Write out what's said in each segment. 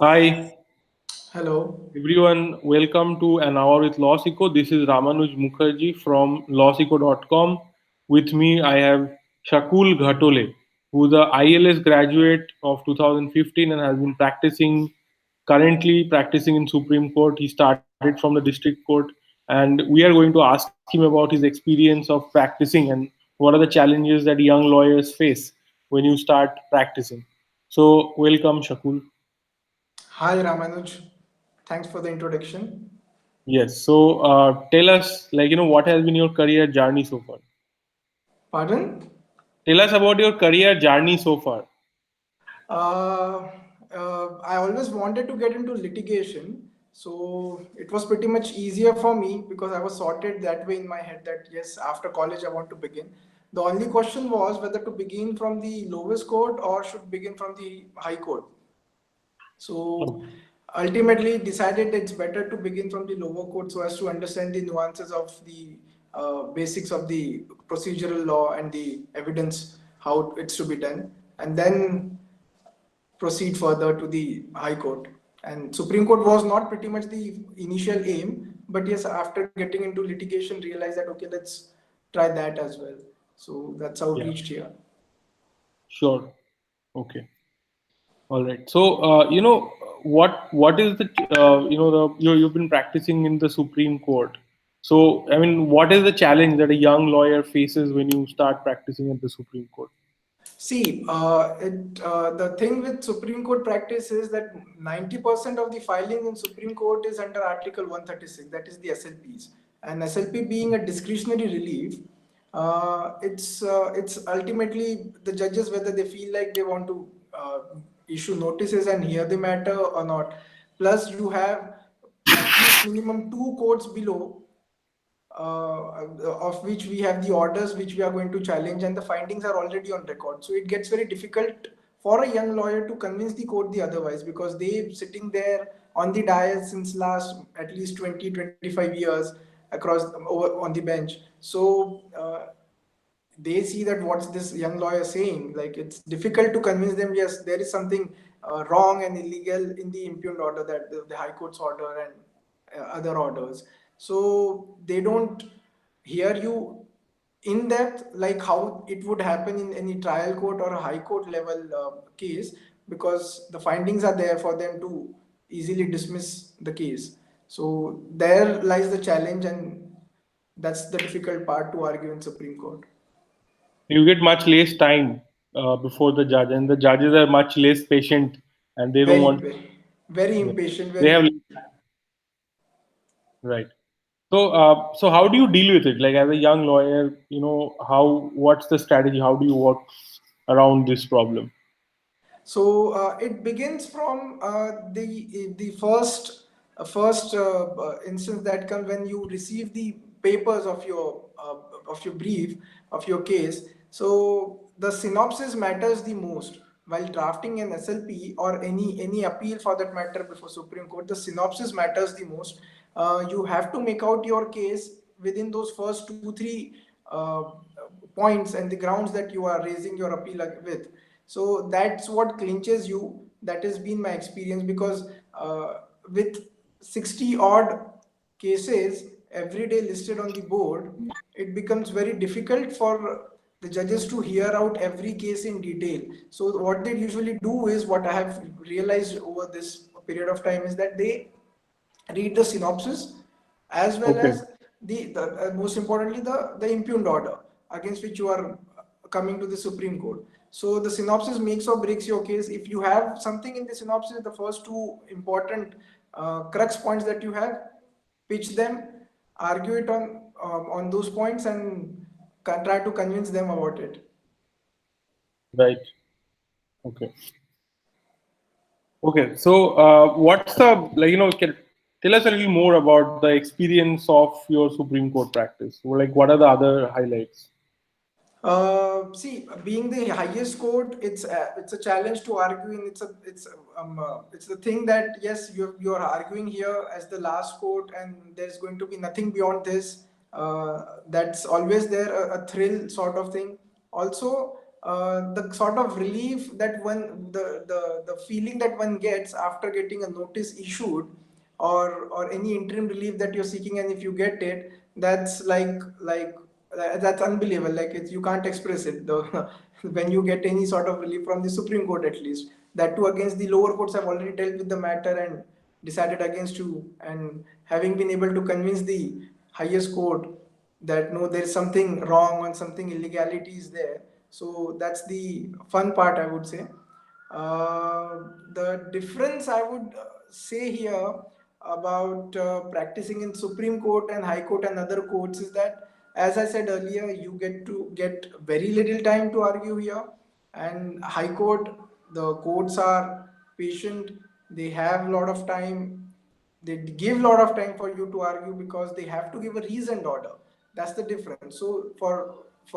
Hi, Hello. everyone. Welcome to An Hour with Lawsikho. This is Ramanuj Mukherjee from lawsikho.com. With me, I have Shakul Ghatole, who is a ILS graduate of 2015 and has been currently practicing in Supreme Court. He started from the district court, and we are going to ask him about his experience of practicing and what are the challenges that young lawyers face when you start practicing. So, welcome, Shakul. Hi, Ramanuj. Thanks for the introduction. Yes. So tell us, what has been your career journey so far? Pardon? Tell us about your career journey so far. Uh, I always wanted to get into litigation, so it was pretty much easier for me because I was sorted that way in my head that yes, after college I want to begin. The only question was whether to begin from the lowest court or should begin from the high court. So ultimately decided it's better to begin from the lower court so as to understand the nuances of the basics of the procedural law and the evidence, how it's to be done, and then proceed further to the High Court. And Supreme Court was not pretty much the initial aim, but yes, after getting into litigation, realized that okay, let's try that as well. So that's how Yeah. reached here. Sure. Okay. All right. So what is the you've been practicing in the Supreme Court. So I mean, what is the challenge that a young lawyer faces when you start practicing at the Supreme Court? See, the thing with Supreme Court practice is that 90% of the filings in Supreme Court is under Article 136, that is the SLPs. And SLP being a discretionary relief, it's ultimately the judges whether they feel like they want to issue notices and hear the matter or not. Plus, you have at least minimum two courts below of which we have the orders which we are going to challenge and the findings are already on record, so it gets very difficult for a young lawyer to convince the court the otherwise because they sitting there on the dais since last at least 20-25 years across over on the bench. So they see that what's this young lawyer saying, like it's difficult to convince them yes there is something wrong and illegal in the impugned order, that the high court's order and other orders. So they don't hear you in depth like how it would happen in any trial court or a high court level case, because the findings are there for them to easily dismiss the case. So there lies the challenge, and that's the difficult part to argue in Supreme Court. You get much less time before the judge, and the judges are much less patient, and they don't Very, want. very Yeah. impatient, They very have impatient. right. So how do you deal with it? Like as a young lawyer, what's the strategy? How do you work around this problem? So it begins from the first instance that comes when you receive the papers of your brief of your case. So the synopsis matters the most while drafting an SLP or any appeal for that matter before Supreme Court. The synopsis matters the most. You have to make out your case within those first two three points and the grounds that you are raising your appeal with. So that's what clinches you. That has been my experience because with 60 odd cases every day listed on the board, it becomes very difficult for the judges to hear out every case in detail. So what they usually do is, what I have realized over this period of time, is that they read the synopsis as well Okay. as the most importantly the impugned order against which you are coming to the Supreme Court. So the synopsis makes or breaks your case. If you have something in the synopsis, the first two important crux points that you have, pitch them, argue it on those points, and try to convince them about it. Right. Okay. Okay. So what's the tell us a little more about the experience of your Supreme Court practice? Like what are the other highlights? See, being the highest court, it's a challenge to argue in. It's the thing that yes, you're arguing here as the last court, and there's going to be nothing beyond this. That's always there, a thrill sort of thing. Also, the sort of relief that one the feeling that one gets after getting a notice issued, or any interim relief that you're seeking, and if you get it, that's like that's unbelievable. Like it's, you can't express it. The when you get any sort of relief from the Supreme Court, at least that too against the lower courts have already dealt with the matter and decided against you, and having been able to convince the highest court that no, there is something wrong and something illegality is there. So that's the fun part, I would say. The difference I would say here about practicing in Supreme Court and High Court and other courts is that, as I said earlier, you get to get very little time to argue here. And High Court, the courts are patient, they have a lot of time, they give a lot of time for you to argue because they have to give a reasoned order. That's the difference. So for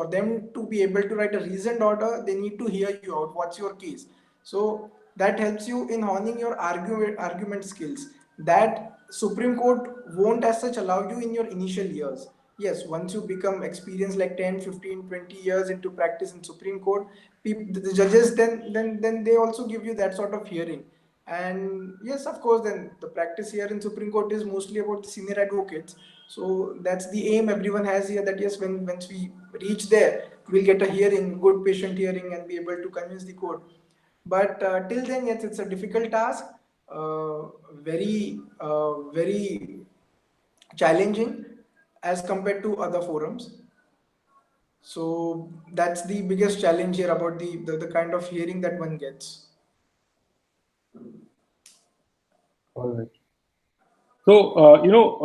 them to be able to write a reasoned order, they need to hear you out. What's your case? So that helps you in honing your argument skills. That Supreme Court won't as such allow you in your initial years. Yes, once you become experienced like 10, 15, 20 years into practice in Supreme Court, the judges then they also give you that sort of hearing. And yes, of course, then the practice here in Supreme Court is mostly about the senior advocates. So that's the aim everyone has here, that yes, when once we reach there, we'll get a hearing, good patient hearing, and be able to convince the court. But till then, yes, it's a difficult task, very challenging as compared to other forums. So that's the biggest challenge here about the kind of hearing that one gets. All right. So,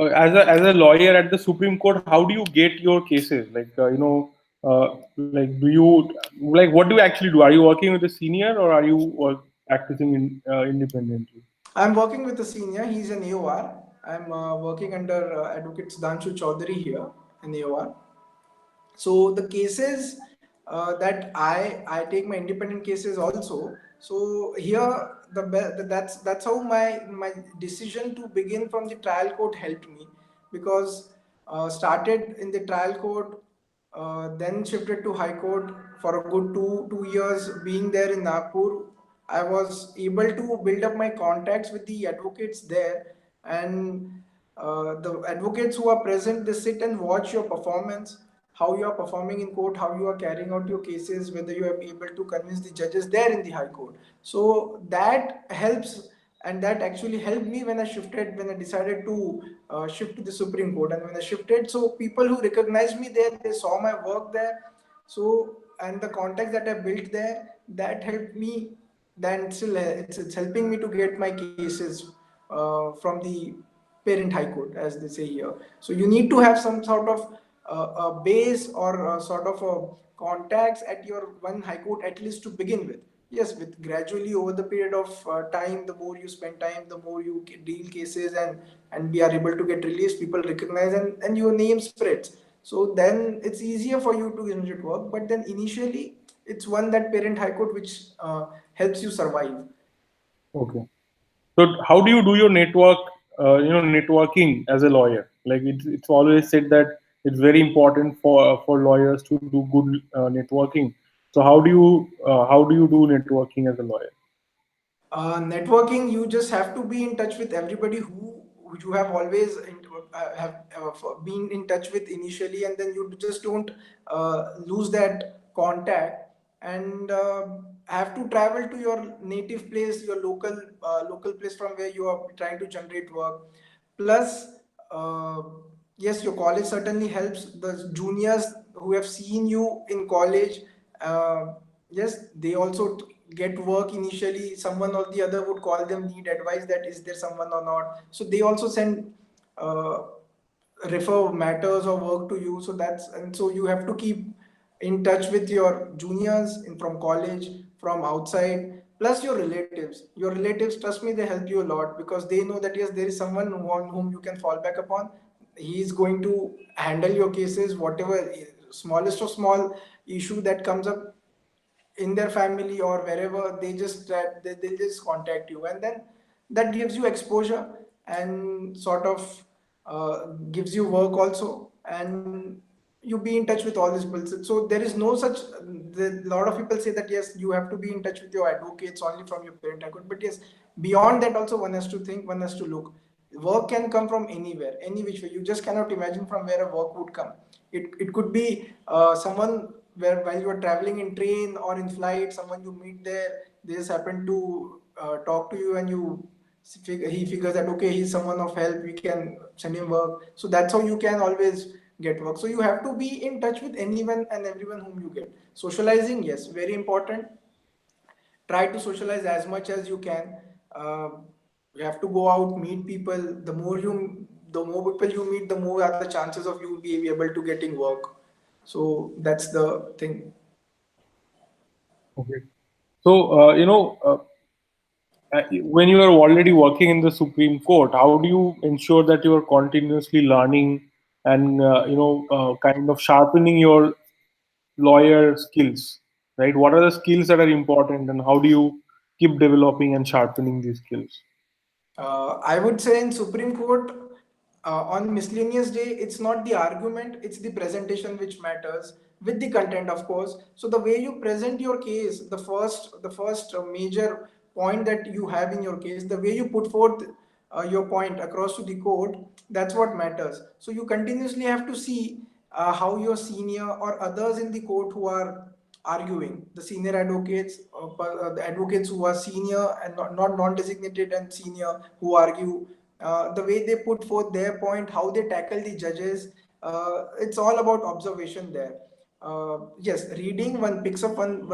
as a lawyer at the Supreme Court, how do you get your cases? Like, do you like what do you actually do? Are you working with a senior or are you practicing independently? I'm working with a senior. He's an AOR. I'm working under Advocate Sudhanshu Chaudhary here in AOR. So the cases that I take my independent cases also. So here that's how my decision to begin from the trial court helped me, because started in the trial court, then shifted to High Court for a good two years. Being there in Nagpur, I was able to build up my contacts with the advocates there, and the advocates who are present, they sit and watch your performance, how you are performing in court, how you are carrying out your cases, whether you are able to convince the judges there in the High Court. So that helps, and that actually helped me when I decided to shift to the Supreme Court. And when I shifted, so people who recognized me there, they saw my work there. So, and the contacts that I built there, that helped me. Then still, it's helping me to get my cases from the parent High Court, as they say here. So you need to have some sort of a base, or sort of a contacts at your one High Court at least to begin with. Yes, with gradually over the period of time, the more you spend time, the more you deal cases, and we are able to get released, people recognize, and your name spreads. So then it's easier for you to generate work. But then initially, it's one that parent High Court which helps you survive. Okay. So, how do you do your networking as a lawyer? Like it's always said that it's very important for lawyers to do good networking. So, how do you do networking as a lawyer? Networking, you just have to be in touch with everybody who you have always have been in touch with initially, and then you just don't lose that contact, and have to travel to your native place, your local place from where you are trying to generate work. Plus, uh, yes, your college certainly helps. The juniors who have seen you in college, yes, they also get work initially. Someone or the other would call them, need advice, that is there someone or not. So they also send uh, refer matters or work to you. So that's, and so you have to keep in touch with your juniors from college, from outside, plus your relatives, trust me, they help you a lot, because they know that yes, there is someone on whom you can fall back upon. He is going to handle your cases, whatever smallest or small issue that comes up in their family or wherever, they just contact you, and then that gives you exposure, and sort of gives you work also. And you be in touch with all these people. So there is no such. A lot of people say that yes, you have to be in touch with your advocates only from your parent account. But yes, beyond that also one has to think, one has to look. Work can come from anywhere, any which way. You just cannot imagine from where a work would come. It could be someone where while you are traveling in train or in flight, someone you meet there, they just happen to talk to you, and he figures that okay, he's someone of help, we can send him work. So that's how you can always get work. So you have to be in touch with anyone and everyone whom you get. Socializing, yes, very important. Try to socialize as much as you can. uh, you have to go out, meet people. The more people you meet, the more are the chances of you being able to getting work. So that's the thing. Okay. So, when you are already working in the Supreme Court, how do you ensure that you are continuously learning and kind of sharpening your lawyer skills, right? What are the skills that are important, and how do you keep developing and sharpening these skills? I would say in Supreme Court, on miscellaneous day, it's not the argument, it's the presentation which matters, with the content, of course. So the way you present your case, the first major point that you have in your case, the way you put forth your point across to the court, that's what matters. So you continuously have to see how your senior or others in the court who are arguing, the senior advocates, the advocates who are senior and not non-designated and senior who argue, the way they put forth their point, how they tackle the judges, it's all about observation there. Yes, reading, one picks up one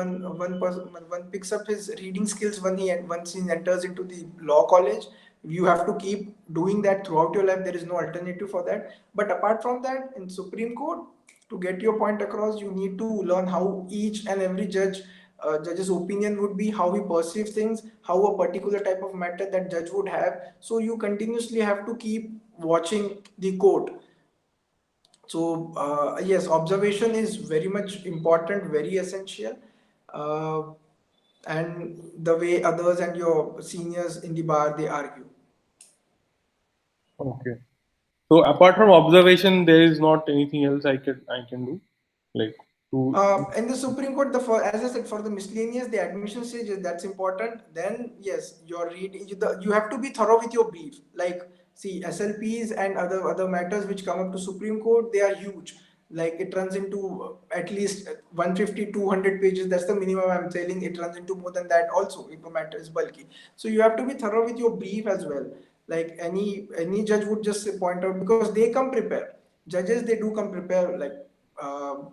person, one picks up his reading skills when he once he enters into the law college. You have to keep doing that throughout your life. There is no alternative for that. But apart from that, in Supreme Court, to get your point across, you need to learn how each and every judge's opinion would be, how he perceives things, how a particular type of matter that judge would have. So you continuously have to keep watching the court. So yes, observation is very much important, very essential. uh, and the way others and your seniors in the bar they argue. Okay. So apart from observation, there is not anything else I can do, like to. In the Supreme Court, as I said, for the miscellaneous, the admission stage, that's important. Then yes, your reading, you have to be thorough with your brief. Like, see, SLPs and other matters which come up to Supreme Court, they are huge. Like it runs into at least 150, 200 pages. That's the minimum I'm telling. It runs into more than that also if a matter is bulky. So you have to be thorough with your brief as well. Like any judge would just point out, because they come prepared. Judges, they do come prepared, like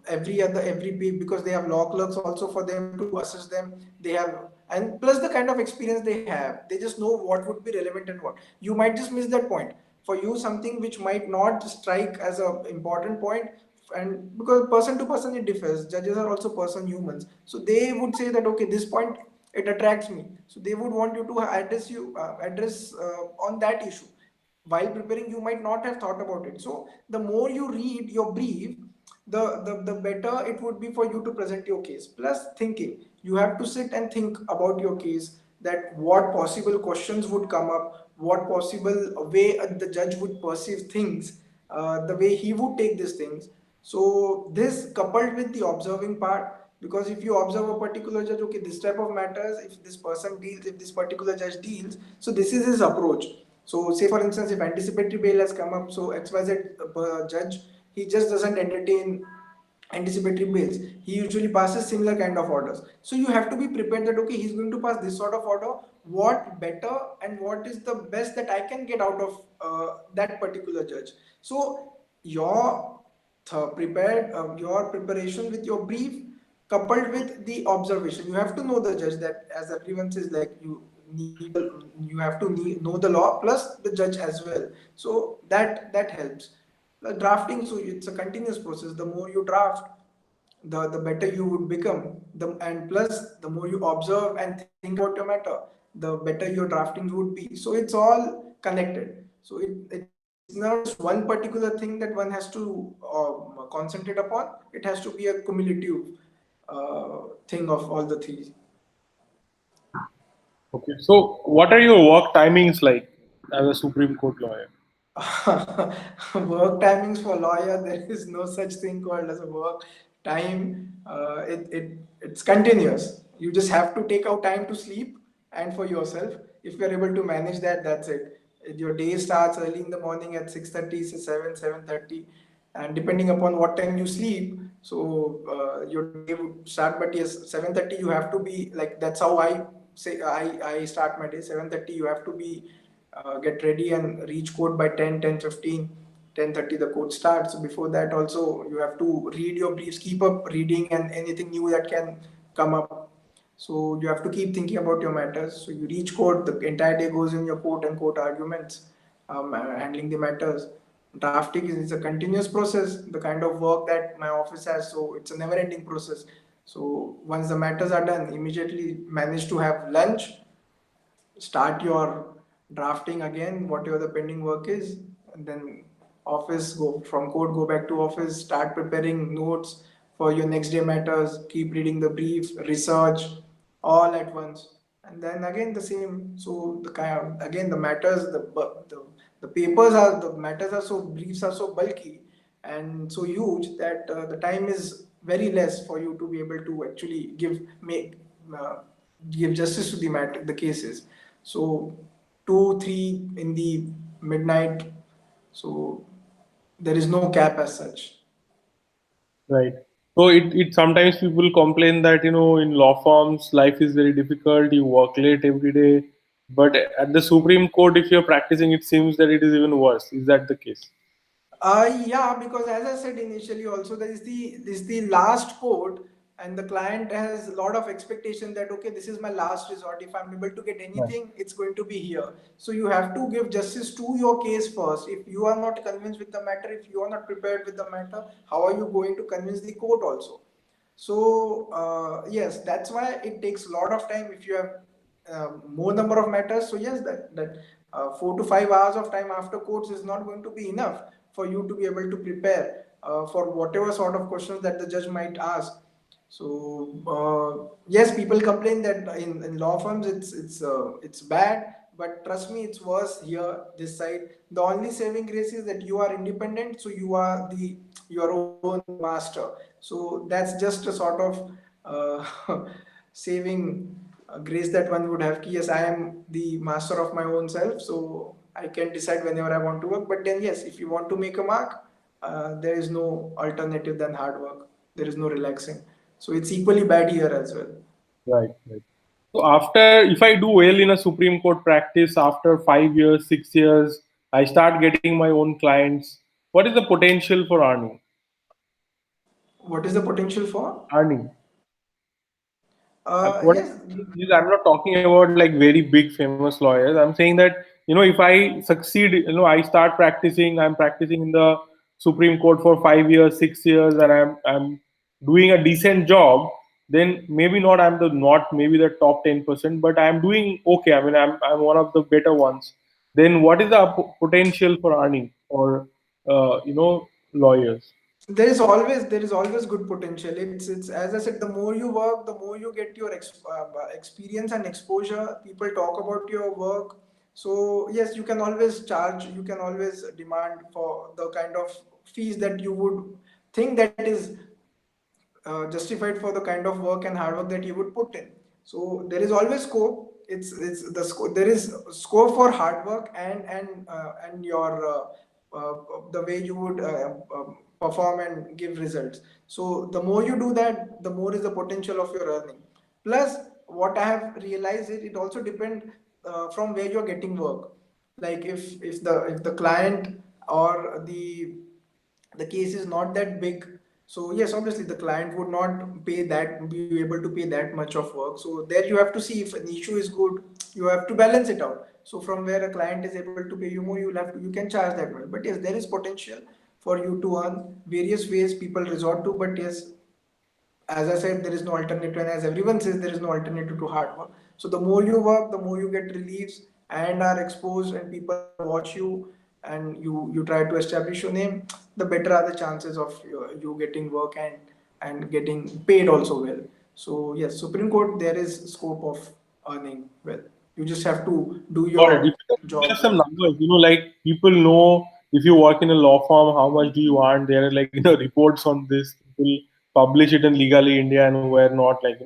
every week, because they have law clerks also for them to assess them. They have, and plus the kind of experience they have, they just know what would be relevant and what you might just miss that point. For you, something which might not strike as a important point, and because person to person it differs, judges are also person humans, so they would say that okay, this point, it attracts me, so they would want you to address on that issue. While preparing, you might not have thought about it. So the more you read your brief, the better it would be for you to present your case. Plus thinking, you have to sit and think about your case, that what possible questions would come up, what possible way the judge would perceive things, the way he would take these things. So this coupled with the observing part, because if you observe a particular judge, okay, this type of matters, if this person deals, if this particular judge deals, so this is his approach. So say for instance, if anticipatory bail has come up, so XYZ judge, he just doesn't entertain anticipatory bails. He usually passes similar kind of orders. So you have to be prepared that okay, he's going to pass this sort of order. What better and what is the best that I can get out of that particular judge? So your preparation with your brief coupled with the observation, you have to know the judge, that as everyone says, like you have to know the law plus the judge as well. So that helps. The drafting, so it's a continuous process. The more you draft, the better you would become. And plus, the more you observe and think about your matter, the better your drafting would be. So it's all connected. So it's not just one particular thing that one has to concentrate upon. It has to be a cumulative thing of all the three. Okay. So what are your work timings like as a Supreme Court lawyer? Work timings for lawyer, there is no such thing called as a work time. It's continuous. You just have to take out time to sleep and for yourself. If you're able to manage that, that's it. Your day starts early in the morning at 6:30, 7:30, and depending upon what time you sleep, so your day would start. But yes, 7:30 you have to be like, that's how I say I start my day. 7:30 you have to be get ready and reach court by 10:15. 10:30 the court starts. So before that also you have to read your briefs, keep up reading and anything new that can come up. So you have to keep thinking about your matters. So you reach court, the entire day goes in your court and court arguments, handling the matters. Drafting is a continuous process, the kind of work that my office has. So it's a never ending process. So once the matters are done, immediately manage to have lunch, start your drafting again, whatever the pending work is, and then office, go from court, go back to office, start preparing notes for your next day matters, keep reading the brief, research, all at once, and then again the same. So the kind of, again the matters, the papers are, the matters are so, briefs are so bulky and so huge that the time is very less for you to be able to actually uh, give justice to the matter, the cases. So 2, 3 in the midnight. So there is no cap as such. Right. So it sometimes people complain that in law firms life is very difficult. You work late every day, but at the Supreme Court, if you're practicing, it seems that it is even worse. Is that the case? Yeah, because as I said initially, also there is the last court, and the client has a lot of expectation that okay, this is my last resort. If I'm able to get Right. anything, it's going to be here. So you have to give justice to your case first. If you are not convinced with the matter, if you are not prepared with the matter, how are you going to convince the court also? So yes, that's why it takes a lot of time if you have more number of matters. So yes, that 4 to 5 hours of time after courts is not going to be enough for you to be able to prepare for whatever sort of questions that the judge might ask. So yes, people complain that in law firms it's bad, but trust me, it's worse here this side. The only saving grace is that you are independent, so you are the your own master. So that's just a sort of saving grace that one would have. Ki, yes, I am the master of my own self, so I can decide whenever I want to work. But then yes, if you want to make a mark, there is no alternative than hard work. There is no relaxing. So it's equally bad here as well. Right. Right. So after, if I do well in a Supreme Court practice, after 5 years, 6 years, I start getting my own clients. What is the potential for earning? What is the potential for? Earning. What Yes. I'm not talking about like very big famous lawyers. I'm saying that if I succeed, I start practicing. I'm practicing in the Supreme Court for 5 years, 6 years, and I'm doing a decent job. Then maybe not maybe the top 10%, but I'm doing okay. I mean, I'm one of the better ones. Then what is the potential for earning for lawyers? There is always good potential. It's as I said, the more you work, the more you get your experience and exposure. People talk about your work. So yes, you can always charge, you can always demand for the kind of fees that you would think that is justified for the kind of work and hard work that you would put in. So there is always scope. It's the scope. There is scope for hard work and your the way you would perform and give results. So the more you do that, the more is the potential of your earning. Plus, what I have realized is it also depend from where you're getting work. Like if the client or the case is not that big, so yes, obviously the client would not be able to pay that much of work. So there you have to see if an issue is good, you have to balance it out. So from where a client is able to pay you more, you can charge that much. But yes, there is potential for you to earn. Various ways people resort to, but yes, as I said, there is no alternative, and as everyone says, there is no alternative to hard work. So the more you work, the more you get reliefs and are exposed, and people watch you, and you try to establish your name. The better are the chances of you getting work and getting paid also well. So yes, Supreme Court, there is scope of earning well. You just have to do Got it. If your you can give job us some well. numbers, like people know if you work in a law firm, how much do you earn? There are like reports on this. People publish it in Legally India and where not, like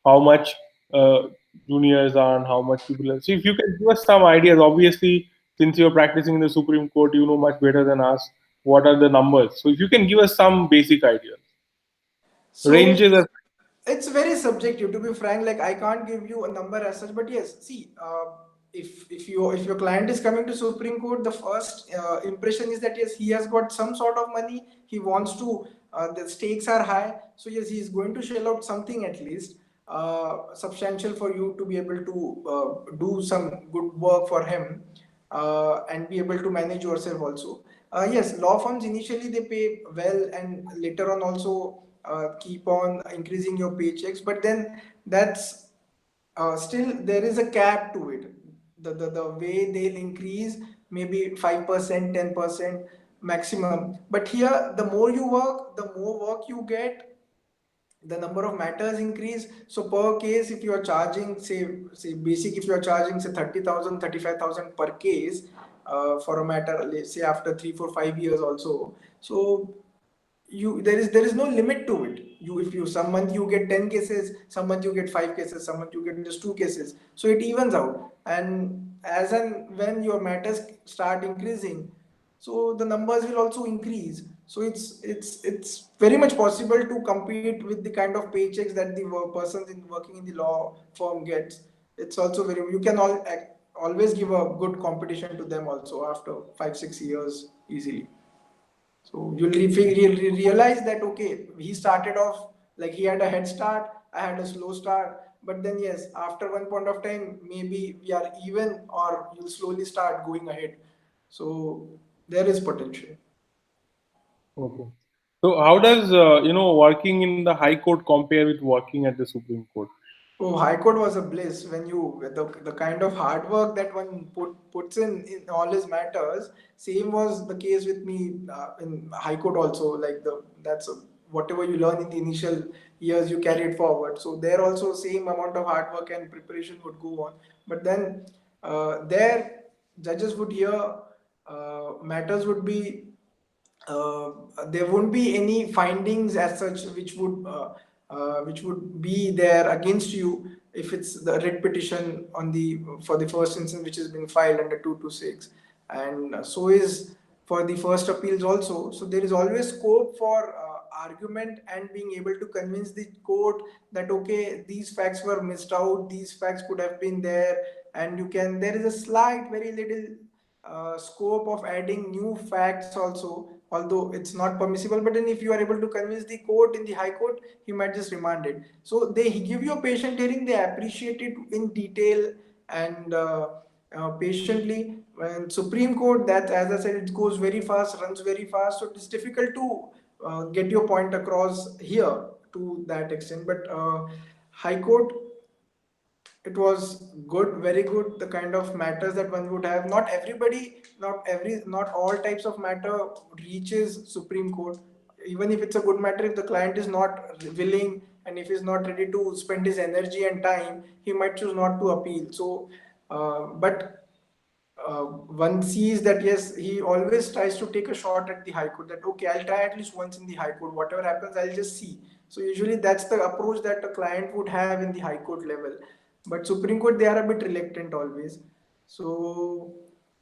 how much uh, juniors earn, how much people earn. So if you can give us some ideas, obviously since you're practicing in the Supreme Court, you know much better than us. What are the numbers? So if you can give us some basic ideas, So ranges are it's very subjective, to be frank. Like, I can't give you a number as such, but yes, see, if your client is coming to Supreme Court, the first impression is that yes, he has got some sort of money. He wants to. The stakes are high, so yes, he is going to shell out something at least substantial for you to be able to do some good work for him, and be able to manage yourself also. Yes, law firms initially they pay well, and later on also keep on increasing your paychecks. But then that's still there is a cap to it. The way they'll increase maybe 5%, 10% maximum. But here, the more you work, the more work you get, the number of matters increase. So per case, if you are charging, say basic, if you are charging say 30,000, 35,000 per case for a matter, let's say after 3, 4, 5 years also. So there is no limit to it. You If you some month you get 10 cases, some month you get 5 cases, some month you get just 2 cases, so it evens out. And as and when your matters start increasing, so the numbers will also increase. So it's very much possible to compete with the kind of paychecks that the persons in working in the law firm gets. It's also very, you can always give a good competition to them also after 5, 6 years easily. So you'll realize that okay, he started off like he had a head start, I had a slow start, but then yes, after one point of time, maybe we are even, or you'll slowly start going ahead. So there is potential. okay. So how does working in the High Court compare with working at the Supreme Court? Oh, High Court was a bliss when the kind of hard work that one puts in all his matters. Same was the case with me in High Court also. Like whatever you learn in the initial years, you carry it forward. So there also same amount of hard work and preparation would go on. But then there judges would hear matters would be uh, there won't be any findings as such which would be there against you if it's the writ petition on the for the first instance which has been filed under 226. And so is for the first appeals also. So there is always scope for argument and being able to convince the court that okay, these facts were missed out, these facts could have been there. And you can, there is a slight very little scope of adding new facts also, although it's not permissible. But then if you are able to convince the court in the High Court, he might just remand it. So they give you a patient hearing, they appreciate it in detail and patiently. When Supreme Court, that as I said, it goes very fast, runs very fast, so it's difficult to get your point across here to that extent. But High Court, it was good, very good. The kind of matters that one would have, not everybody, not all types of matter reaches Supreme Court. Even if it's a good matter, if the client is not willing and if he's not ready to spend his energy and time, he might choose not to appeal. So but one sees that yes, he always tries to take a shot at the High Court, that okay, I'll try at least once in the High Court, whatever happens I'll just see. So usually that's the approach that a client would have in the High Court level. But Supreme Court, they are a bit reluctant always. So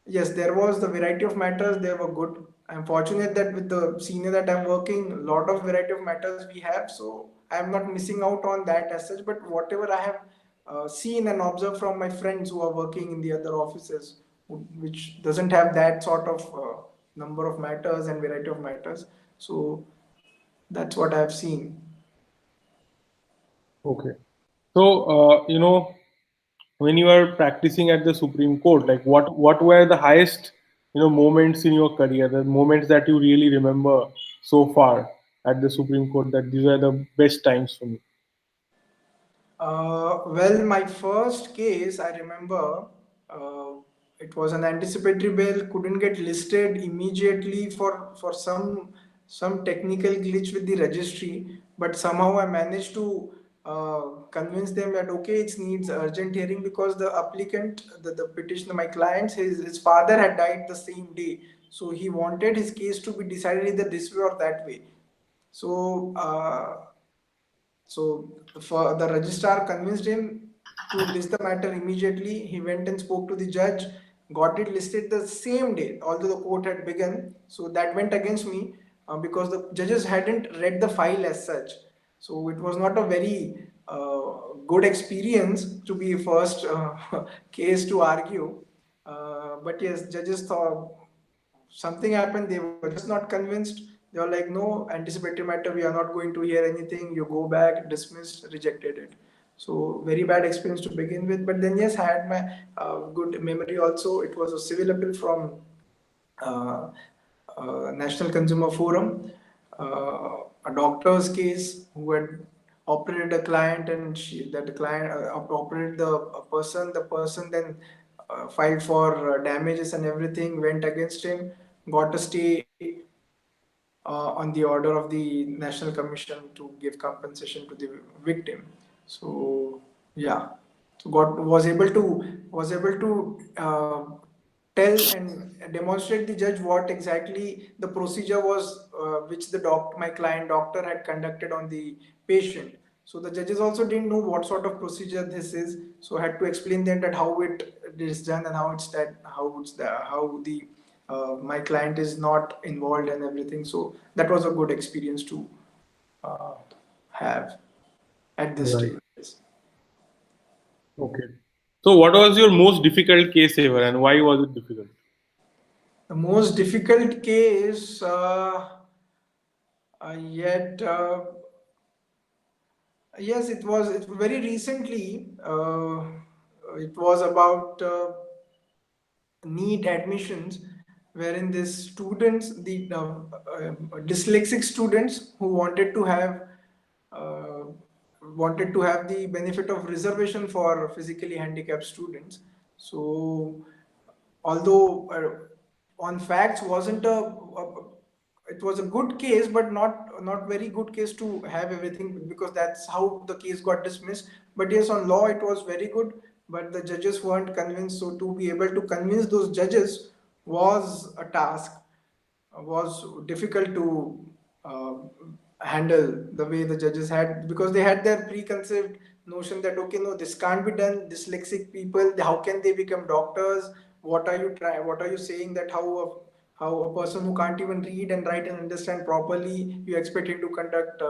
yes, there was the variety of matters, they were good. I'm fortunate that with the senior that I'm working, a lot of variety of matters we have, so I'm not missing out on that as such. But whatever I have seen and observed from my friends who are working in the other offices, which doesn't have that sort of number of matters and variety of matters. So that's what I've seen. Okay. So when you are practicing at the Supreme Court, like what were the highest moments in your career, the moments that you really remember so far at the Supreme Court, that these are the best times for me. Well, my first case, I remember, uh, it was an anticipatory bail, couldn't get listed immediately for some technical glitch with the registry, but somehow I managed to. convince them that okay, it needs urgent hearing because the applicant, the petitioner, my client, his father had died the same day, so he wanted his case to be decided either this way or that way. So for the registrar convinced him to list the matter immediately. He went and spoke to the judge, got it listed the same day, although the court had begun. So that went against me because the judges hadn't read the file as such. So it was not a very good experience to be first case to argue. But yes, judges thought something happened, they were just not convinced. They were like, no, anticipatory matter, we are not going to hear anything, you go back, dismissed, rejected it. So very bad experience to begin with. But then yes, I had my good memory also. It was a civil appeal from uh, National Consumer Forum, a doctor's case who had operated a client, and that the client operated the person. The person then filed for damages and everything, went against him, got a stay on the order of the National Commission to give compensation to the victim. So yeah, so got was able to tell and demonstrate the judge what exactly the procedure was, which the my client doctor had conducted on the patient. So the judges also didn't know what sort of procedure this is, so I had to explain them that how it is done and how the my client is not involved and everything. So that was a good experience to uh, have at this Right. stage. Okay. So, what was your most difficult case ever, and why was it difficult? The most difficult case yet. Yes, it was. It very recently. It was about NEET admissions, wherein these students, the dyslexic students who uh, wanted to have the benefit of reservation for physically handicapped students. So although on facts wasn't it was a good case, but not very good case to have everything, because that's how the case got dismissed. But yes, on law it was very good, but the judges weren't convinced. So to be able to convince those judges was a task, was difficult to uh, handle the way the judges had, because they had their preconceived notion that okay, no, this can't be done, dyslexic people, how can they become doctors? What are you saying, that how a person who can't even read and write and understand properly, you expect him to conduct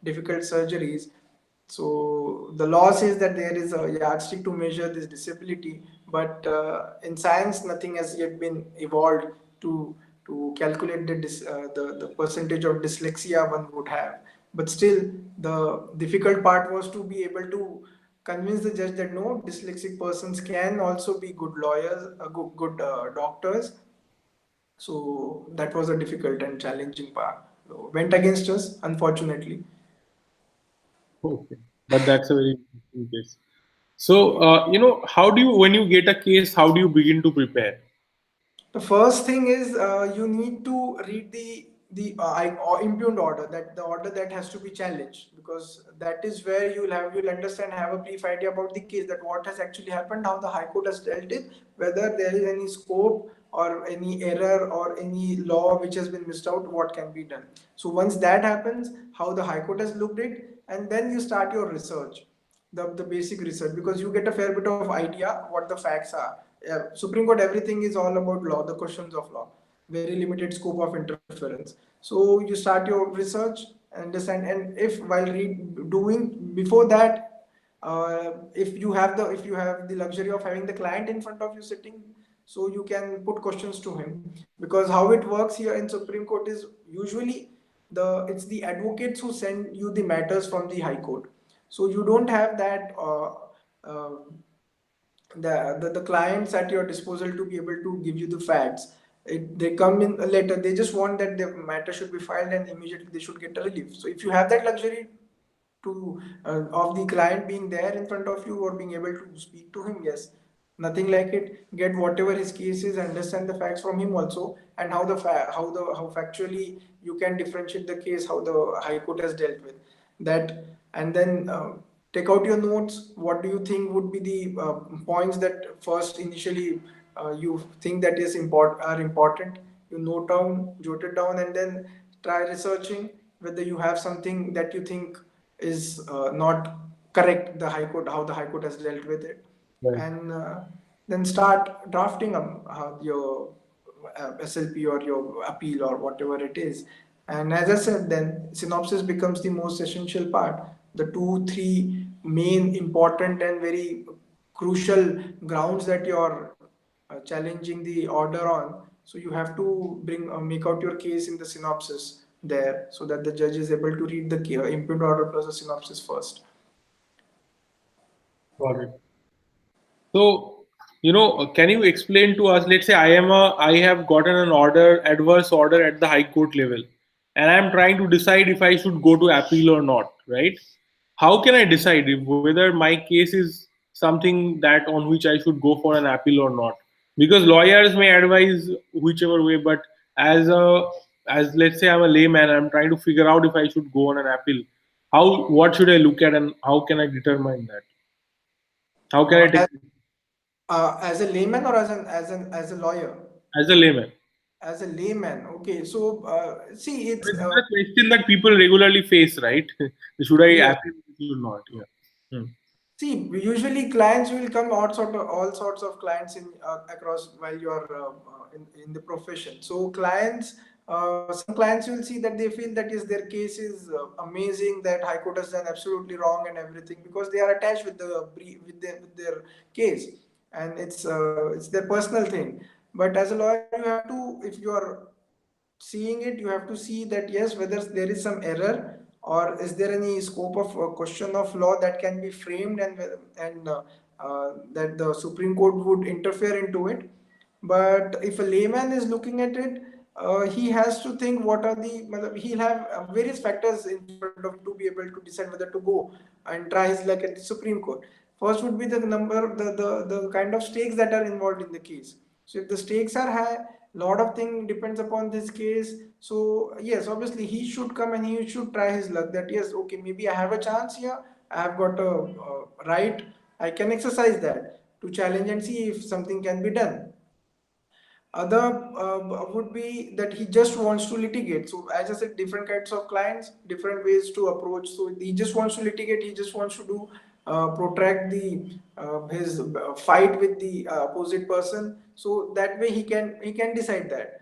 difficult surgeries? So the law says that there is a yardstick to measure this disability, but in science, nothing has yet been evolved to calculate the percentage of dyslexia one would have. But still, the difficult part was to be able to convince the judge that no, dyslexic persons can also be good lawyers, good doctors. So that was a difficult and challenging part. So, went against us, unfortunately. Okay, but that's a very interesting case. So, how do you, when you get a case, how do you begin to prepare? The first thing is you need to read or impugned order, that the order that has to be challenged, because that is where you'll understand, have a brief idea about the case, that what has actually happened, how the High Court has dealt it, whether there is any scope or any error or any law which has been missed out, what can be done. So once that happens, how the High Court has looked it, and then you start your research, the basic research, because you get a fair bit of idea what the facts are. Yeah, Supreme Court, everything is all about law, the questions of law, very limited scope of interference. So you start your research, understand, and if while doing before that, if you have the luxury of having the client in front of you sitting, so you can put questions to him, because how it works here in Supreme Court is usually it's the advocates who send you the matters from the High Court. So you don't have that uh, the clients at your disposal to be able to give you the facts. They come in later, they just want that the matter should be filed and immediately they should get a relief. So if you have that luxury to of the client being there in front of you or being able to speak to him, yes, nothing like it. Get whatever his case is, understand the facts from him also, and how factually you can differentiate the case, how the High Court has dealt with that, and then take out your notes. What do you think would be the points that first initially you think that is important? You note down, jot it down, and then try researching whether you have something that you think is not correct. The High Court, how the High Court has dealt with it, Right. and then start drafting your SLP or your appeal or whatever it is. And as I said, then synopsis becomes the most essential part. The two, three main important and very crucial grounds that you're challenging the order on. So you have to make out your case in the synopsis there, so that the judge is able to read the impugned order plus the synopsis first. Got it. So, can you explain to us? Let's say I have gotten an order, adverse order at the High Court level, and I am trying to decide if I should go to appeal or not. Right? How can I decide whether my case is something that on which I should go for an appeal or not? Because lawyers may advise whichever way, but as a as let's say I'm a layman, I'm trying to figure out if I should go on an appeal. What should I look at, and how can I determine that? How can I take As a layman or as a lawyer? as a layman? As a layman, okay. So see, I it's mean, this is a question that people regularly face, right? Should I yes. appeal or not? Yeah. Hmm. See, usually clients will come all sorts of clients in across while you're in the profession. So clients, some clients will see that they feel that is their case is amazing, that High Court has done absolutely wrong and everything, because they are attached with with their case, and it's their personal thing. But as a lawyer, you have to, if you are seeing it, you have to see that yes, whether there is some error, or is there any scope of question of law that can be framed, and that the Supreme Court would interfere into it. But if a layman is looking at it, he has to think what are the he'll have various factors in front of him to be able to decide whether to go and try his luck at the Supreme Court. First would be the number, the kind of stakes that are involved in the case. So if the stakes are high, lot of thing depends upon this case. So yes, obviously he should come and he should try his luck, that yes, okay, maybe I have a chance here, I have got a right, I can exercise that to challenge and see if something can be done. Other would be that he just wants to litigate. So as I said, different kinds of clients, different ways to approach. So he just wants to litigate, he just wants to do protract the his fight with the opposite person, so that way he can decide that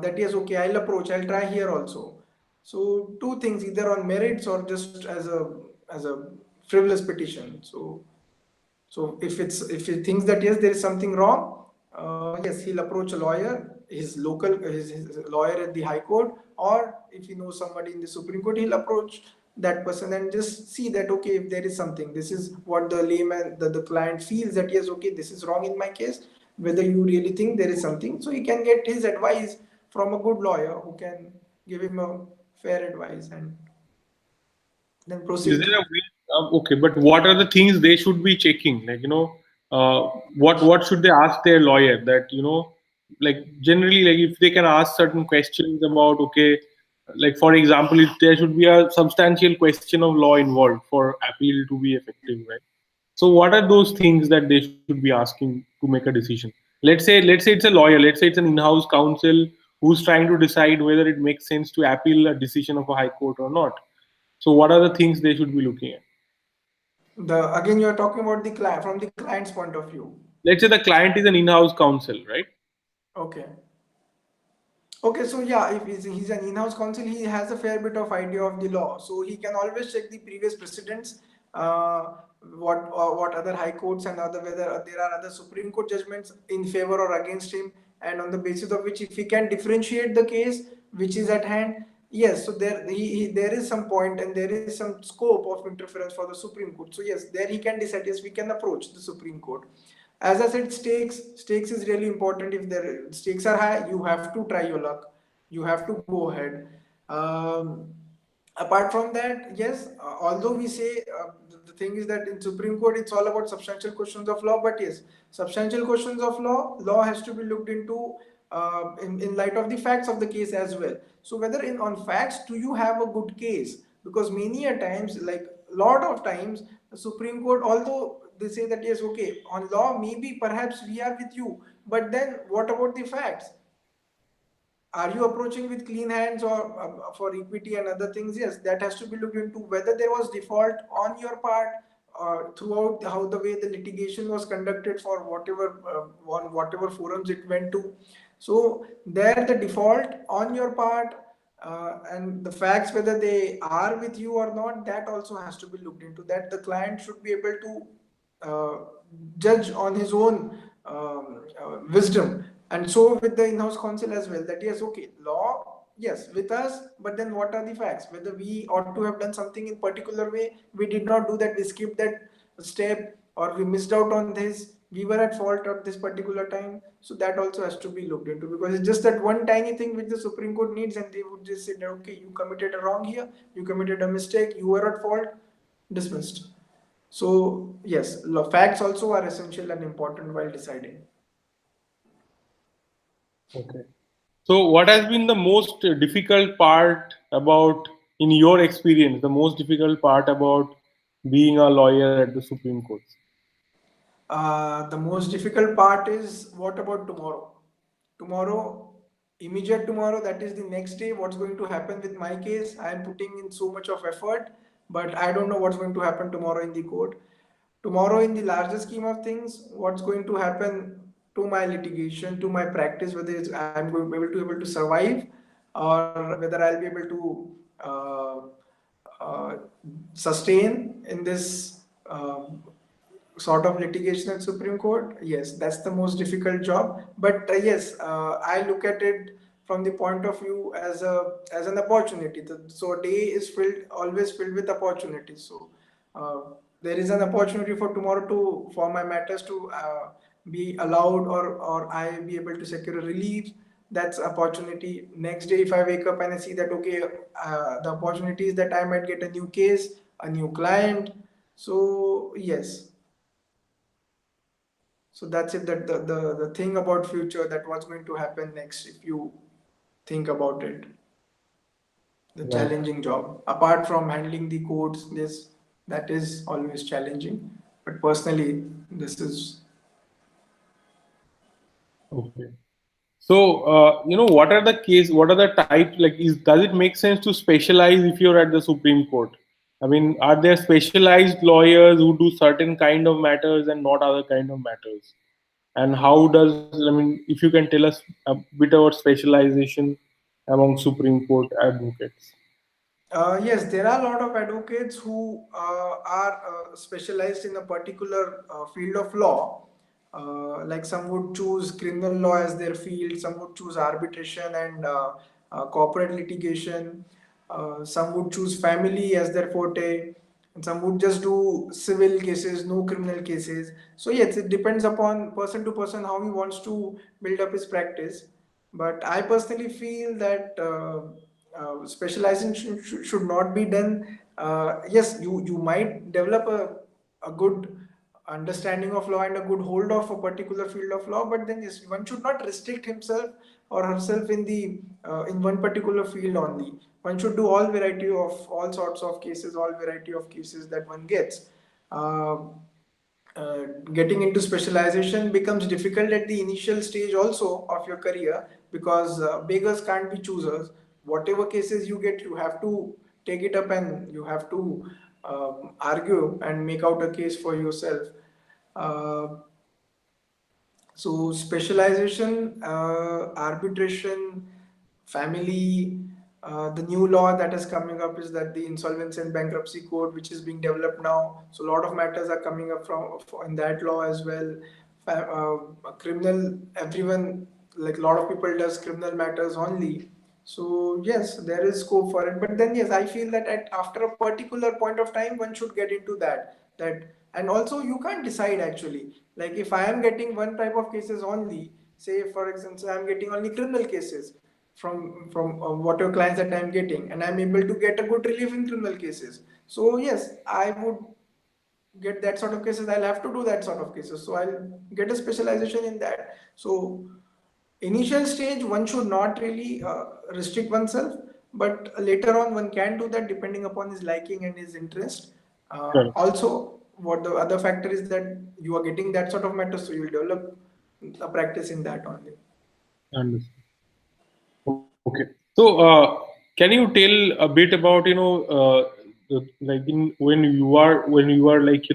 that yes, okay, I'll approach, I'll try here also. So two things, either on merits or just as a frivolous petition. So if he thinks that yes, there is something wrong, yes, he'll approach a lawyer, his lawyer at the High Court, or if he knows somebody in the Supreme Court, he'll approach that person and just see that okay, if there is something, this is what the layman, the client feels that yes, okay, this is wrong in my case. Whether you really think there is something, so he can get his advice from a good lawyer who can give him a fair advice and then Is proceed. there a way? Okay, but what are the things they should be checking? Like, what should they ask their lawyer? That like generally, like if they can ask certain questions about, okay, like for example, if there should be a substantial question of law involved for appeal to be effective, right? So what are those things that they should be asking to make a decision? Let's say it's a lawyer. Let's say it's an in-house counsel who's trying to decide whether it makes sense to appeal a decision of a high court or not. So what are the things they should be looking at? The again, you are talking about the client from the client's point of view. Let's say the client is an in-house counsel, right? Okay. Okay, so yeah, if he's an in-house counsel, he has a fair bit of idea of the law, so he can always check the previous precedents, uh, what other high courts and other whether there are other Supreme Court judgments in favor or against him, and on the basis of which, if he can differentiate the case which is at hand, yes, so there is some point and there is some scope of interference for the Supreme Court. So yes, there he can decide yes, we can approach the Supreme Court. As I said, stakes is really important. If the stakes are high, you have to try your luck. You have to go ahead. Um, Apart from that, yes, although we say the thing is that in Supreme Court it's all about substantial questions of law, but yes, substantial questions of law has to be looked into in light of the facts of the case as well. So whether in on facts, do you have a good case? Because many a times, like lot of times, the Supreme Court, although they say that yes, okay, on law, maybe perhaps we are with you, but then what about the facts? Are you approaching with clean hands or for equity and other things? Yes, that has to be looked into, whether there was default on your part throughout how the way the litigation was conducted for whatever on whatever forums it went to. So there the default on your part, and the facts whether they are with you or not, that also has to be looked into, that the client should be able to uh, judge on his own wisdom. And so with the in-house counsel as well, that yes, okay, law, yes, with us, but then what are the facts, whether we ought to have done something in particular way, we did not do that, we skipped that step, or we missed out on this, we were at fault at this particular time. So that also has to be looked into, because it's just that one tiny thing which the Supreme Court needs, and they would just say that okay, you committed a wrong here, you committed a mistake, you were at fault, dismissed. So yes, facts also are essential and important while deciding. Okay. So, what has been the most difficult part about, in your experience, the most difficult part about being a lawyer at the Supreme Court? The most difficult part is what about tomorrow? Tomorrow, immediate tomorrow, that is the next day, what's going to happen with my case? I am putting in so much of effort, but I don't know what's going to happen tomorrow in the court. Tomorrow, in the larger scheme of things, what's going to happen to my litigation, to my practice, whether I'm going to be able to survive, or whether I'll be able to uh, sustain in this sort of litigation at Supreme Court. Yes, that's the most difficult job. But yes, I look at it from the point of view as an opportunity. So a day is filled, always filled with opportunities. So uh, there is an opportunity for tomorrow to for my matters to be allowed, or I be able to secure a relief. That's opportunity. Next day, if I wake up and I see that okay, the opportunity is that I might get a new case, a new client. So yes, so that's it. That the thing about future, that what's going to happen next, if you think about it, the Right. challenging job. Apart from handling the codes, this that is always challenging. But personally, this is Okay. So, what are the case? What are the types? Like, does it make sense to specialize if you're at the Supreme Court? I mean, are there specialized lawyers who do certain kind of matters and not other kind of matters? And how does, I mean, if you can tell us a bit about specialization among Supreme Court advocates? Yes, there are a lot of advocates who are specialized in a particular field of law. Like some would choose criminal law as their field, some would choose arbitration and corporate litigation, some would choose family as their forte, and some would just do civil cases, no criminal cases. So yes, it depends upon person to person how he wants to build up his practice. But I personally feel that specialization should not be done. Yes, you might develop a good understanding of law and a good hold of a particular field of law, but then yes, one should not restrict himself or herself in one particular field only. One should do all variety of all sorts of cases, all variety of cases that one gets. Uh, Getting into specialization becomes difficult at the initial stage also of your career, because beggars can't be choosers. Whatever cases you get, you have to take it up and you have to argue and make out a case for yourself. uh, so specialization, arbitration, family. The new law that is coming up is that the insolvency and bankruptcy code, which is being developed now. So a lot of matters are coming up in that law as well. Criminal, everyone, like a lot of people does criminal matters only. So yes, there is scope for it. But then yes, I feel that after a particular point of time, one should get into that. And also you can't decide actually, like if I am getting one type of cases only, say for example I'm getting only criminal cases from whatever clients that I'm getting, and I'm able to get a good relief in criminal cases, so yes, I would get that sort of cases, I'll have to do that sort of cases, so I'll get a specialization in that. So initial stage one should not really restrict oneself, but later on one can do that depending upon his liking and his interest. Correct. Also what the other factor is that you are getting that sort of matter, so you'll develop a practice in that only. Understood. Okay. So, can you tell a bit about like when you are like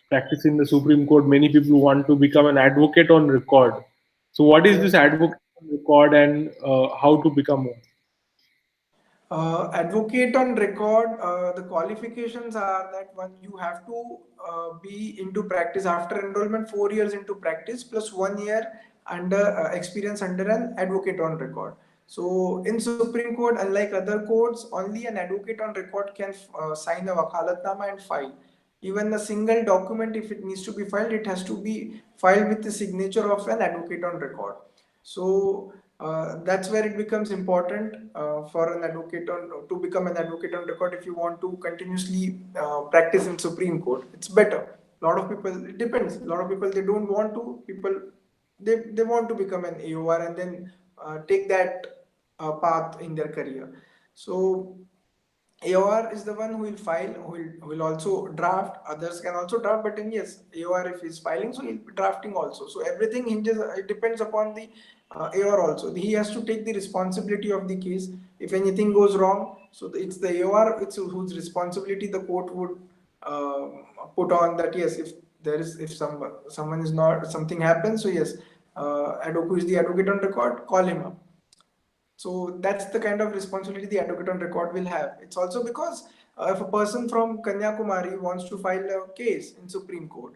practicing the Supreme Court, many people want to become an advocate on record. So, what is this Yes. advocate on record, and how to become one? Advocate on record, the qualifications are that one, you have to be into practice after enrollment, 4 years into practice plus 1 year under experience under an advocate on record. So in Supreme Court, unlike other courts, only an advocate on record can sign a wakalatnama and file. Even a single document, if it needs to be filed, it has to be filed with the signature of an advocate on record. So that's where it becomes important for an advocate on to become an advocate on record. If you want to continuously practice in Supreme Court, it's better. A lot of people, it depends. A lot of people, they don't want to. People, they want to become an AOR and then take that path in their career. So AOR is the one who will file, who will also draft. Others can also draft, but then yes, AOR if he's filing, so he'll be drafting also. So everything hinges, it depends upon the AOR also. He has to take the responsibility of the case. If anything goes wrong, so it's the AOR, it's whose responsibility the court would uh, put on that. Yes, if there is, if someone is not, something happens, so yes, who is the advocate on record, call him up. So that's the kind of responsibility the advocate on record will have. It's also because if a person from Kanyakumari wants to file a case in Supreme Court,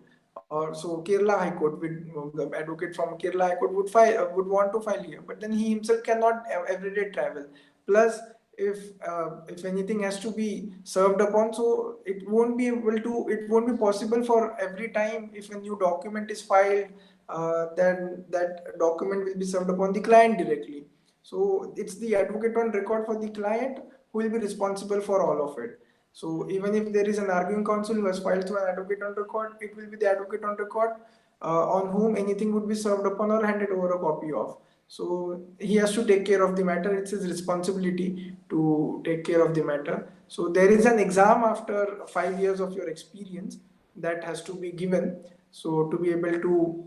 or so Kerala High Court, the advocate from Kerala High Court would want to file here, but then he himself cannot everyday travel. Plus, if anything has to be served upon, so it won't be possible for every time if a new document is filed, then that document will be served upon the client directly. So it's the advocate on record for the client who will be responsible for all of it. So even if there is an arguing counsel who has filed through an advocate on record, it will be the advocate on record on whom anything would be served upon or handed over a copy of. So he has to take care of the matter. It's his responsibility to take care of the matter. So there is an exam after 5 years of your experience that has to be given. So to be able to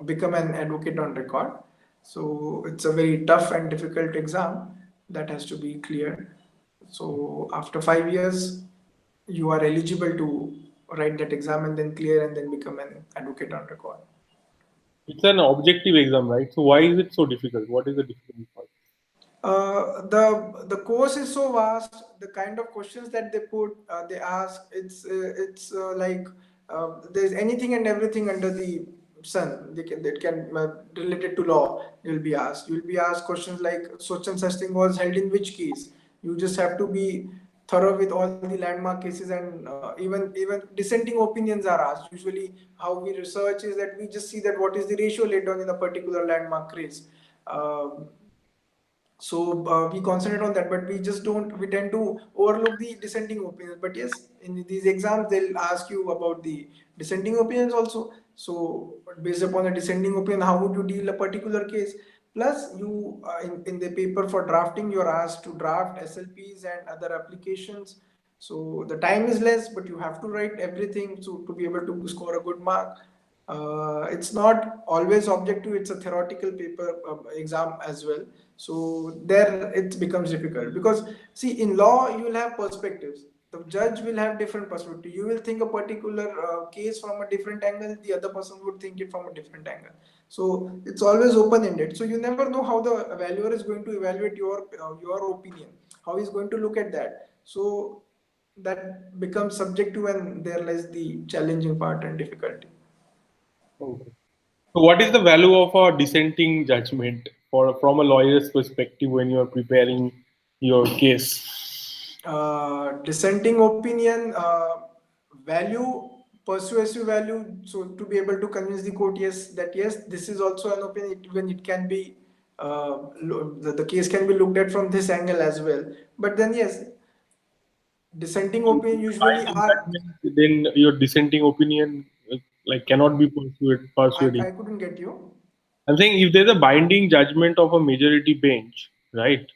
become an advocate on record. So it's a very tough and difficult exam that has to be cleared. So after 5 years, you are eligible to write that exam and then clear and then become an advocate on record. It's an objective exam, right? So, why is it so difficult? What is the difficult part? The course is so vast. The kind of questions that they ask, it's like there's anything and everything under the sun. They can that can related to law. You'll be asked. You'll be asked questions like such and such thing was held in which case. You just have to be thorough with all the landmark cases, and even dissenting opinions are asked. Usually, how we research is that we just see that what is the ratio laid down in a particular landmark case. So we concentrate on that, but we just don't, we tend to overlook the dissenting opinions. But yes, in these exams they'll ask you about the dissenting opinions also. So based upon a dissenting opinion, how would you deal a particular case? Plus you in the paper for drafting, you're asked to draft SLPs and other applications. So the time is less, but you have to write everything to be able to score a good mark. It's not always objective, it's a theoretical paper exam as well. So there it becomes difficult because see, in law you will have perspectives. The judge will have different perspective. You will think a particular case from a different angle, the other person would think it from a different angle. So it's always open ended, so you never know how the evaluator is going to evaluate your opinion, how he's going to look at that. So that becomes subjective, and there lies the challenging part and difficulty. Okay. So, what is the value of a dissenting judgment for from a lawyer's perspective when you are preparing your case? Dissenting opinion, value, persuasive value, so to be able to convince the court, yes, that yes, this is also an opinion, when it can be the case can be looked at from this angle as well. But then yes, dissenting So, opinion usually binding are, judgment, then your dissenting opinion like cannot be persuading. I couldn't get you. I'm saying if there's a binding judgment of a majority bench, right?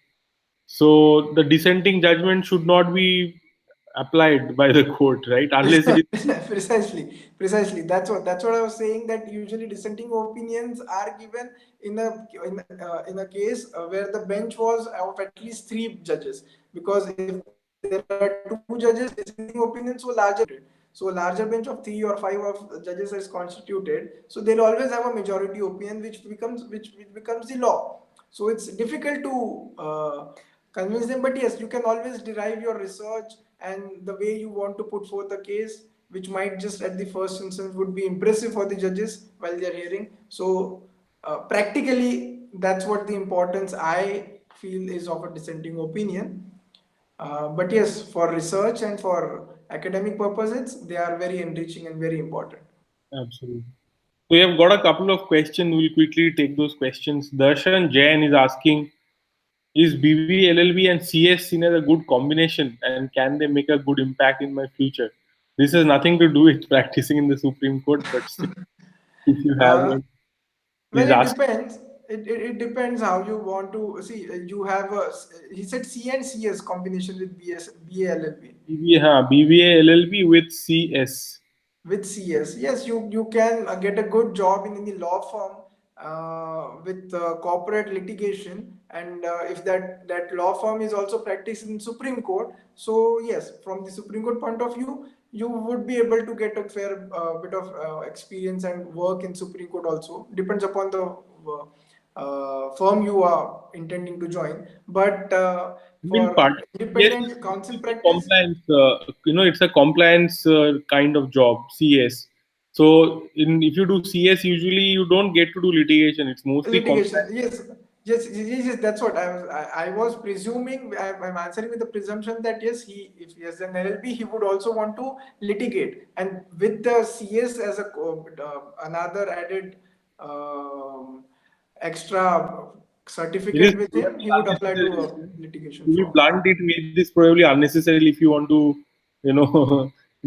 So the dissenting judgment should not be. applied by the court, right? Unless it is Precisely. That's what I was saying. That usually dissenting opinions are given in a case where the bench was of at least three judges. Because if there are two judges, dissenting opinions were larger bench of three or five of judges is constituted. So they'll always have a majority opinion, which becomes the law. So it's difficult to convince them, but yes, you can always derive your research and the way you want to put forth a case, which might just at the first instance would be impressive for the judges while they're hearing. So practically, that's what the importance I feel is of a dissenting opinion. But yes, for research and for academic purposes, they are very enriching and very important. absolutely. We have got a couple of questions. We'll quickly take those questions. Darshan Jain is asking, is BBLLB and CS seen as a good combination, and can they make a good impact in my future? This has nothing to do with practicing in the Supreme Court, but still, if you have Uh, one, well, please it ask. depends. It depends how you want to see. You have a, he said C and CS combination with BALLB. BBA LLB with CS. With CS, yes, you can get a good job in any law firm with corporate litigation, and if that law firm is also practicing in Supreme Court, so yes, from the Supreme Court point of view, you would be able to get a fair bit of experience and work in Supreme Court also. Depends upon the firm you are intending to join, but I mean, for CS independent counsel is a practice. compliance. It's a compliance kind of job. CS. So, if you do CS, usually you don't get to do litigation. It's mostly Litigation, compliance. yes, that's what I was presuming. I'm answering with the presumption that yes, if he has an LLB, he would also want to litigate, and with the CS as a another added um, extra It is certificate with him, probably he would apply to a unnecessary. litigation To be firm. blunt, it is probably unnecessary if you want to,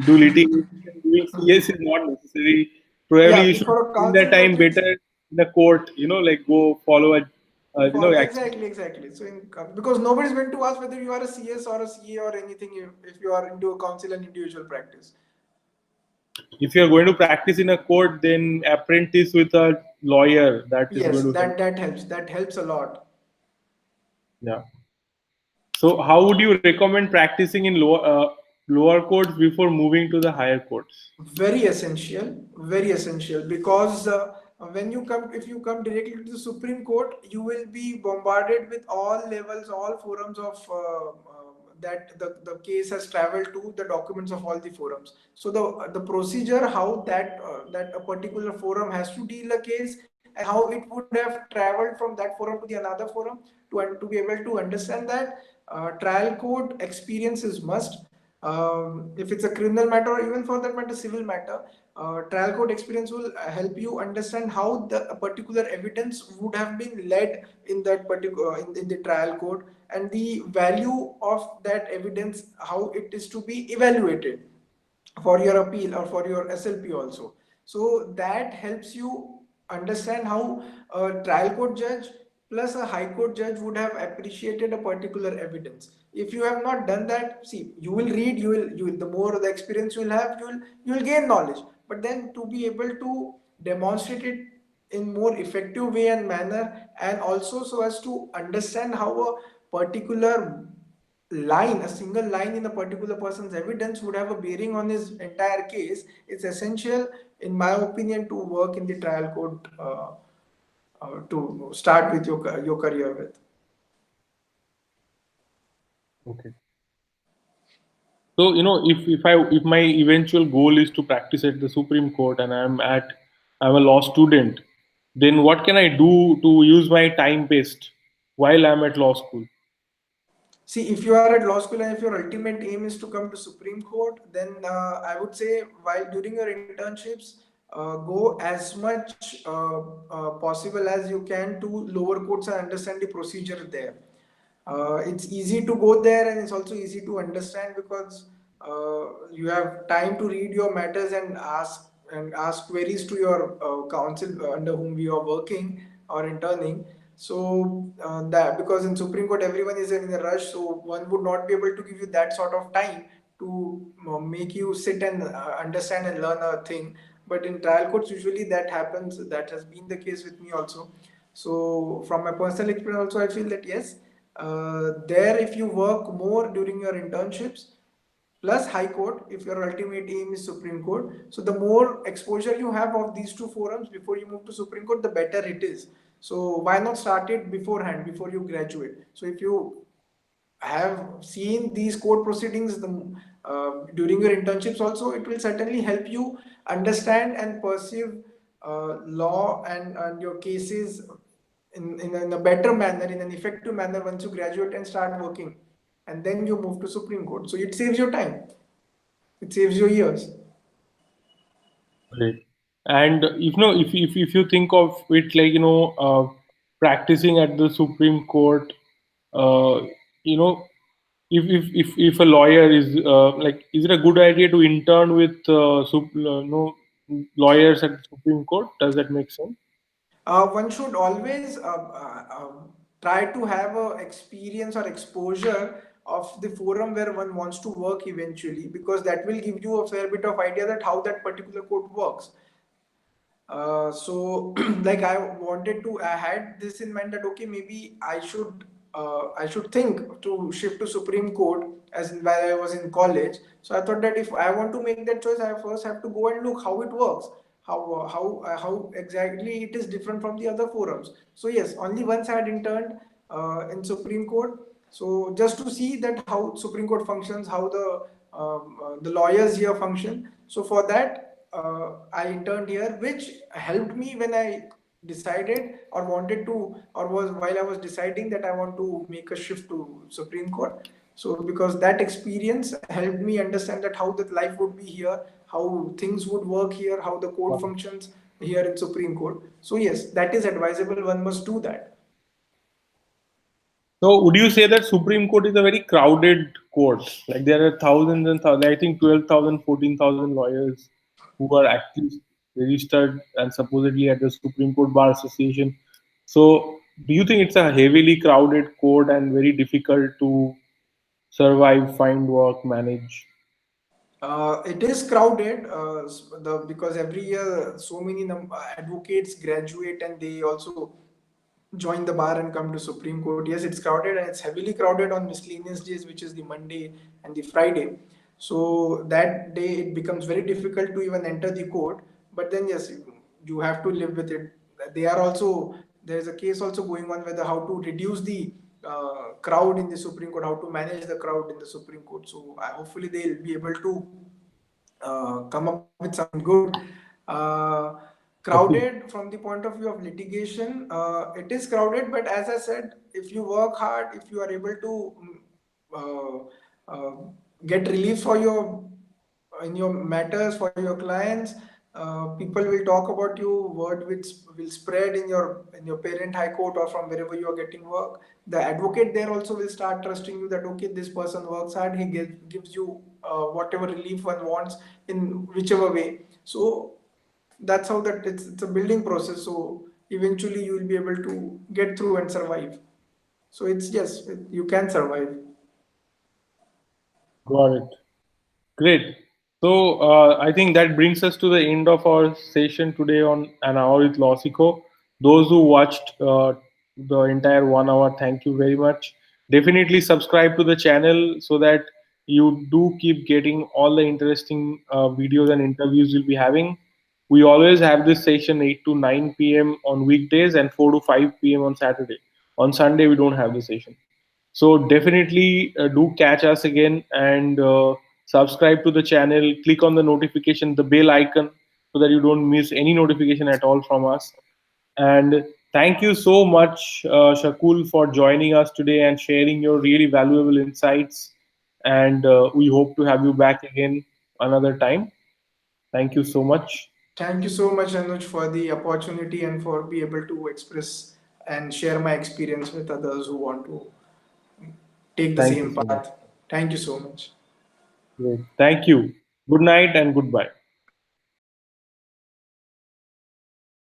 do litigation. Doing CS is not necessary. Probably Yeah, you should for a spend the counsel time practice. better in the court. Like go follow a, actually, Exactly. So, because nobody's going to ask whether you are a CS or a CA or anything if you are into a counsel and individual practice. if you are going to practice in a court, then apprentice with a lawyer. That is Yes, going to help. that helps. That helps a lot. Yeah. So, how would you recommend practicing in lower courts before moving to the higher courts? Very essential, because when you come if you come directly to the Supreme Court, you will be bombarded with all levels, all forums of that the case has traveled to, the documents of all the forums. So the procedure, how that a particular forum has to deal a case, and how it would have traveled from that forum to the another forum, to be able to understand that, trial court experience is must. If it's a criminal matter, or even for that matter civil matter, trial court experience will help you understand how the a particular evidence would have been led in that particular in the trial court, and the value of that evidence, how it is to be evaluated for your appeal or for your SLP also. So that helps you understand how a trial court judge plus a high court judge would have appreciated a particular evidence. If you have not done that, see, you will read, the more the experience you will have, you will gain knowledge. But then to be able to demonstrate it in more effective way and manner, and also so as to understand how a particular line, a single line in a particular person's evidence would have a bearing on his entire case, it's essential, in my opinion, to work in the trial court, to start with your career with. Okay. So, if my eventual goal is to practice at the Supreme Court and I'm a law student, then what can I do to use my time best while I'm at law school? See, if you are at law school and if your ultimate aim is to come to Supreme Court, then I would say while during your internships, go as much possible as you can to lower courts and understand the procedure there. It's easy to go there, and it's also easy to understand, because you have time to read your matters and ask queries to your counsel under whom we are working or interning. So that, because in Supreme Court everyone is in a rush, so one would not be able to give you that sort of time to make you sit and understand and learn a thing. But in trial courts, usually that happens. That has been the case with me also. So from my personal experience, also I feel that yes, there if you work more during your internships plus high court, if your ultimate aim is supreme court, so the more exposure you have of these two forums before you move to supreme court, the better it is. So why not start it beforehand, before you graduate? So if you have seen these court proceedings during your internships also, it will certainly help you understand and perceive law and your cases in a better manner, in an effective manner once you graduate and start working, and then you move to supreme court. So it saves your time, it saves your years. Great. And if you think of it like practicing at the Supreme Court, uh, you know if a lawyer is is it a good idea to intern with lawyers at the Supreme Court? Does that make sense? One should always try to have a experience or exposure of the forum where one wants to work eventually, because that will give you a fair bit of idea that how that particular court works. So like I had this in mind that okay, maybe I should think to shift to Supreme Court as in while I was in college. So I thought that if I want to make that choice, I first have to go and look how it works, how exactly it is different from the other forums. So yes, only once I had interned in Supreme Court. So just to see that how Supreme Court functions, how the lawyers here function. So for that, I interned here, which helped me when I decided or wanted to, or was while I was deciding that I want to make a shift to Supreme Court. So because that experience helped me understand that how the life would be here, how things would work here, how the code functions here in Supreme Court. So yes, that is advisable. One must do that. So, would you say that Supreme Court is a very crowded court? Like there are thousands and thousands, I think 12,000, 14,000 lawyers who are actually registered and supposedly at the Supreme Court Bar Association. So, do you think it's a heavily crowded court and very difficult to survive, find work, manage? It is crowded because every year so many advocates graduate and they also join the bar and come to Supreme Court. Yes, it's crowded and it's heavily crowded on miscellaneous days, which is the Monday and the Friday. So that day it becomes very difficult to even enter the court. But then yes, you have to live with it. They are also There's a case also going on whether how to reduce the crowd in the Supreme Court, how to manage the crowd in the Supreme Court. So hopefully they'll be able to come up with something good. Uh, Crowded from the point of view of litigation, it is crowded, but as I said, if you work hard, if you are able to get relief for your in your matters for your clients, people will talk about you, word which will spread in your parent high court or from wherever you are getting work. The advocate there also will start trusting you that okay, this person works hard, gives you whatever relief one wants in whichever way. So that's how that it's a building process. So eventually you will be able to get through and survive. So it's yes, you can survive. Got it. Great. So I think that brings us to the end of our session today on An Hour with Lawsikho. Those who watched the entire 1 hour, thank you very much. Definitely subscribe to the channel so that you do keep getting all the interesting videos and interviews we'll be having. We always have this session 8 to 9 p.m. on weekdays and 4 to 5 p.m. on Saturday. On Sunday, we don't have the session. So definitely do catch us again and subscribe to the channel. Click on the notification, the bell icon, so that you don't miss any notification at all from us. And thank you so much, Shakul, for joining us today and sharing your really valuable insights. And we hope to have you back again another time. Thank you so much. Thank you so much, Anuj, for the opportunity and for be able to express and share my experience with others who want to take the Thank you same so much. path. Thank you so much. Great. Thank you. Good night and goodbye.